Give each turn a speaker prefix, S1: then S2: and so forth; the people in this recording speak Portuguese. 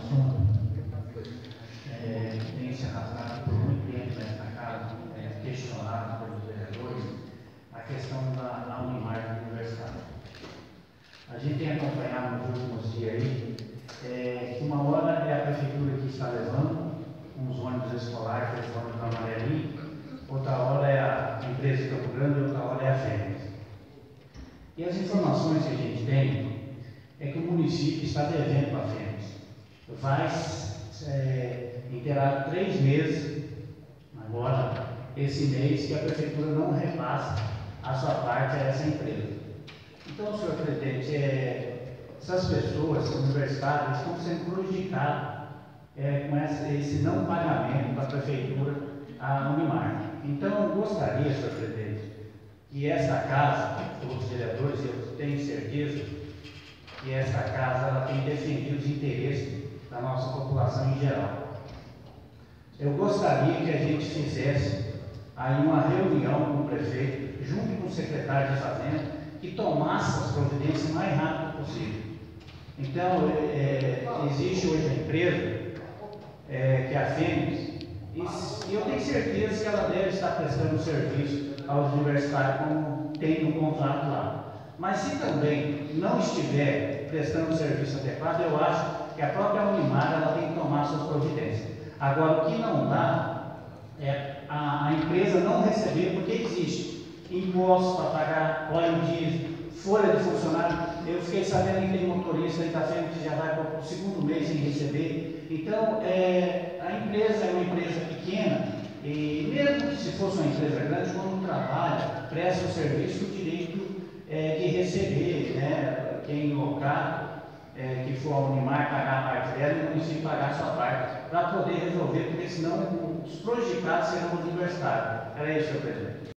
S1: assunto que tem se arrastado por muito tempo nesta casa, questionado pelos vereadores, a questão da Unimark Universitária. A gente tem acompanhado nos últimos dias aí que uma hora é a prefeitura que está levando uns ônibus escolares, aqueles ônibus amarelinhos, outra hora é a empresa de Campo Grande e outra hora é a Fênix. E as informações que a gente tem é que o município está devendo para a Fênix. Vai interar 3 meses, agora, esse mês, que a prefeitura não repassa a sua parte a essa empresa. Então, senhor presidente, essas pessoas universitárias estão sendo prejudicadas com esse não pagamento da prefeitura à Unimark. Então, eu gostaria, senhor presidente, que esta casa, todos os vereadores, eu tenho certeza que esta casa ela tem defendido os interesses da nossa população em geral. Eu gostaria que a gente fizesse aí uma reunião com o prefeito, junto com o secretário de Fazenda, que tomasse as providências o mais rápido possível. Então, existe hoje a empresa, que é a Fênix, e eu tenho certeza que ela deve estar prestando serviço aos universitários como tem no contrato lá. Mas se também não estiver prestando serviço adequado, eu acho que a própria Unimark ela tem que tomar suas providências. Agora, o que não dá é a empresa não receber, porque existe impostos para pagar, óleo diesel, folha de funcionário. Eu fiquei sabendo que tem motorista da Fênix que já vai para o 2º mês sem receber. Então, a empresa é uma empresa pequena, e mesmo que se fosse uma empresa grande, quando trabalha, presta o serviço, o direito de receber, né, quem locar, que for a Unimark pagar a parte dela e o município pagar a sua parte, para poder resolver, porque senão os prejudicados serão os universitários. Era isso, senhor presidente.